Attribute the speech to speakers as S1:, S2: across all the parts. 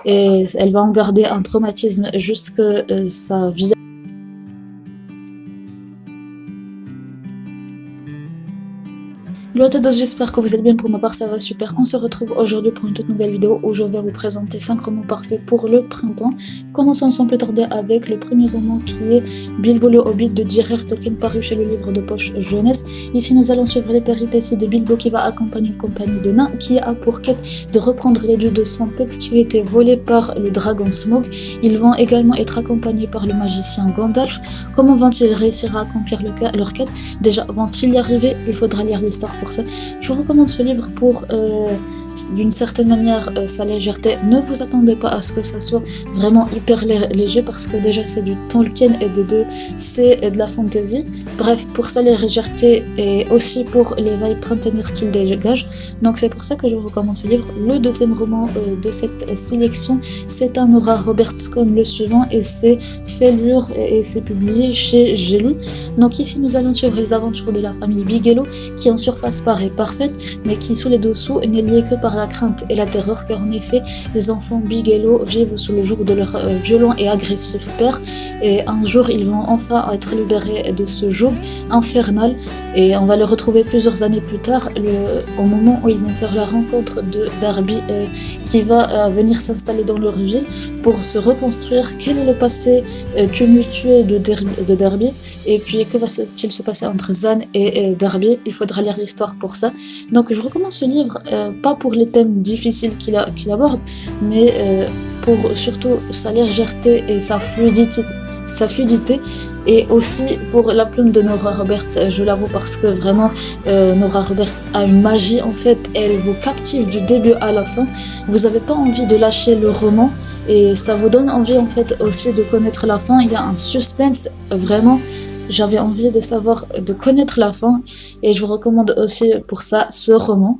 S1: et elle va en garder un traumatisme jusque sa vie. Hello à tous, j'espère que vous allez bien. Pour ma part ça va super. On se retrouve aujourd'hui pour une toute nouvelle vidéo où je vais vous présenter 5 romans parfaits pour le printemps. Commençons sans plus tarder avec le premier roman qui est Bilbo le Hobbit de J.R.R. Tolkien, paru chez le livre de poche jeunesse. Ici nous allons suivre les péripéties de Bilbo qui va accompagner une compagnie de nains qui a pour quête de reprendre les dieux de son peuple qui ont été volés par le dragon Smaug. Ils vont également être accompagnés par le magicien Gandalf. Comment vont-ils réussir à accomplir leur quête? Déjà, vont-ils y arriver? Il faudra lire l'histoire pour ça. Je vous recommande ce livre pour d'une certaine manière sa légèreté. Ne vous attendez pas à ce que ça soit vraiment hyper léger parce que déjà c'est du Tolkien et de deux c'est de la fantasy. Bref, pour sa légèreté et aussi pour les vibes printanières qu'il dégage. Donc c'est pour ça que je vous recommande ce livre. Le deuxième roman de cette sélection, c'est un Nora Roberts comme le suivant et c'est Fêlure et c'est publié chez J'ai lu. Donc ici nous allons suivre les aventures de la famille Bigelow qui en surface paraît parfaite mais qui sous les dessous n'est liée que par la crainte et la terreur, car en effet les enfants Bigelow vivent sous le joug de leur violent et agressif père, et un jour ils vont enfin être libérés de ce joug infernal et on va le retrouver plusieurs années plus tard au moment où ils vont faire la rencontre de Darby qui va venir s'installer dans leur ville pour se reconstruire. Quel est le passé tumultueux de Darby et puis que va-t-il se passer entre Zan et Darby? Il faudra lire l'histoire pour ça. Donc je recommande ce livre pas pour les thèmes difficiles qu'il aborde, mais pour surtout sa légèreté et sa fluidité, et aussi pour la plume de Nora Roberts, je l'avoue, parce que vraiment Nora Roberts a une magie en fait, elle vous captive du début à la fin, vous n'avez pas envie de lâcher le roman et ça vous donne envie en fait aussi de connaître la fin. Il y a un suspense vraiment. J'avais envie de savoir, de connaître la fin et je vous recommande aussi pour ça ce roman.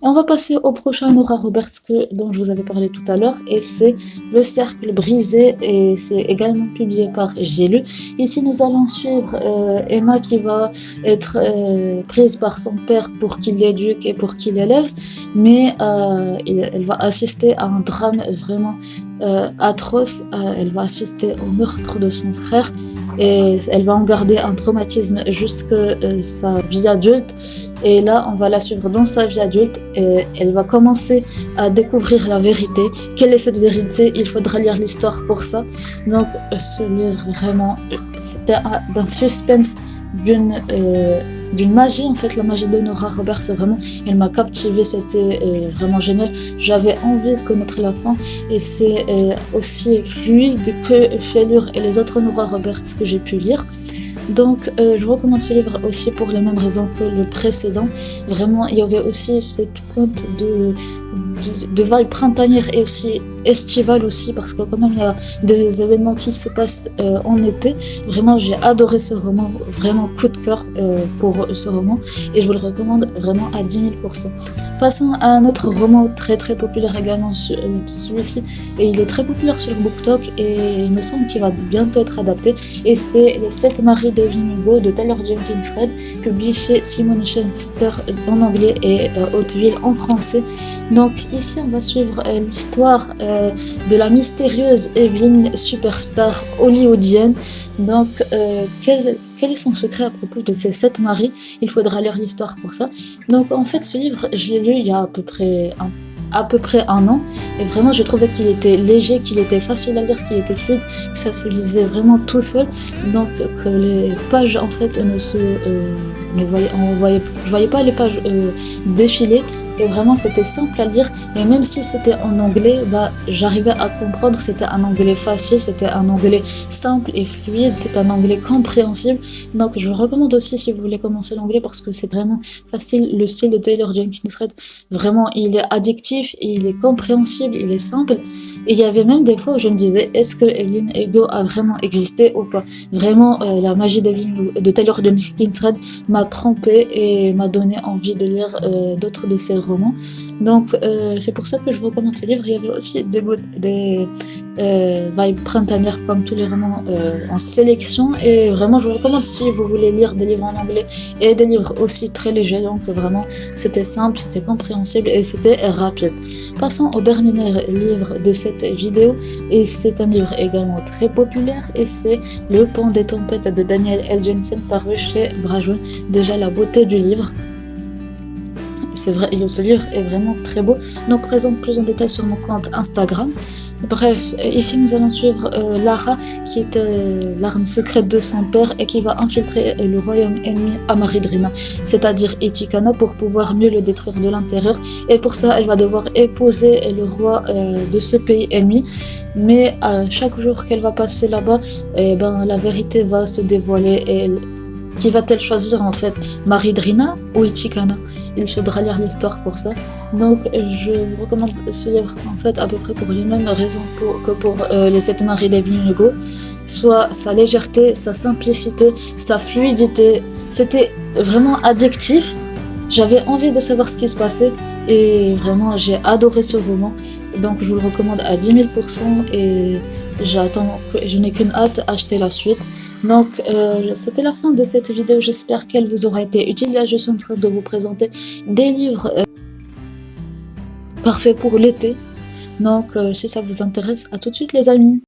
S1: Et on va passer au prochain Nora Roberts dont je vous avais parlé tout à l'heure et c'est Le Cercle Brisé et c'est également publié par J'ai lu. Ici nous allons suivre Emma qui va être prise par son père pour qu'il l'éduque et pour qu'il l'élève, mais elle va assister à un drame vraiment atroce. Elle va assister au meurtre de son frère et elle va en garder un traumatisme jusque sa vie adulte. Et là, on va la suivre dans sa vie adulte et elle va commencer à découvrir la vérité. Quelle est cette vérité? Il faudra lire l'histoire pour ça. Donc, ce livre, vraiment, c'était d'un suspense, d'une magie, en fait, la magie de Nora Roberts, vraiment, elle m'a captivée, c'était vraiment génial. J'avais envie de connaître la fin et c'est aussi fluide que Fêlure et les autres Nora Roberts que j'ai pu lire. Donc je vous recommande ce livre aussi pour les mêmes raisons que le précédent. Vraiment, il y avait aussi cette pointe de vibe printanière et aussi estivale aussi, parce que quand même il y a des événements qui se passent en été. Vraiment j'ai adoré ce roman, vraiment coup de cœur pour ce roman et je vous le recommande vraiment à 10 000%. Passons à un autre roman très très populaire également, celui-ci, et il est très populaire sur BookTok et il me semble qu'il va bientôt être adapté, et c'est Les 7 maris d'Evelyn Hugo de Taylor Jenkins Reid, publié chez Simon Schuster en anglais et Hauteville en français. Donc ici on va suivre l'histoire de la mystérieuse Evelyn, superstar hollywoodienne. Donc quel est son secret à propos de ces 7 maris? Il faudra lire l'histoire pour ça. Donc en fait ce livre je l'ai lu il y a à peu près un an et vraiment je trouvais qu'il était léger, qu'il était facile à lire, qu'il était fluide, que ça se lisait vraiment tout seul, donc que les pages en fait je voyais pas les pages défiler. Et vraiment c'était simple à lire et même si c'était en anglais, j'arrivais à comprendre, c'était un anglais facile, c'était un anglais simple et fluide, c'est un anglais compréhensible. Donc je vous recommande aussi si vous voulez commencer l'anglais parce que c'est vraiment facile. Le style de Taylor Jenkins Reid, vraiment il est addictif, il est compréhensible, il est simple. Et il y avait même des fois où je me disais, est-ce que Evelyn Hugo a vraiment existé ou pas? Vraiment, la magie de Taylor Jenkins Reid m'a trompée et m'a donné envie de lire d'autres de ses romans. Donc, c'est pour ça que je vous recommande ce livre. Il y avait aussi des vibes printanières comme tous les romans en sélection. Et vraiment, je vous recommande si vous voulez lire des livres en anglais et des livres aussi très légers. Donc, vraiment, c'était simple, c'était compréhensible et c'était rapide. Passons au dernier livre de cette vidéo, et c'est un livre également très populaire, et c'est Le Pont des Tempêtes de Daniel L. Jensen, paru chez Brajon. Déjà la beauté du livre, c'est vrai, ce livre est vraiment très beau. Donc présente plus en détail sur mon compte Instagram. Bref, ici nous allons suivre Lara, qui est l'arme secrète de son père et qui va infiltrer le royaume ennemi Amaridrina, c'est-à-dire Ichikana, pour pouvoir mieux le détruire de l'intérieur. Et pour ça, elle va devoir épouser le roi de ce pays ennemi. Mais chaque jour qu'elle va passer là-bas, la vérité va se dévoiler. Et qui va-t-elle choisir en fait, Maridrina ou Ichikana? Il faudra lire l'histoire pour ça. Donc je vous recommande ce livre en fait à peu près pour les mêmes raisons que pour les 7 maris d'Evelyn Hugo, soit sa légèreté, sa simplicité, sa fluidité. C'était vraiment addictif. J'avais envie de savoir ce qui se passait et vraiment j'ai adoré ce roman. Donc je vous le recommande à 10 000% et je n'ai qu'une hâte d'acheter la suite. Donc c'était la fin de cette vidéo, j'espère qu'elle vous aura été utile. Là je suis en train de vous présenter des livres parfaits pour l'été. Donc si ça vous intéresse, à tout de suite les amis.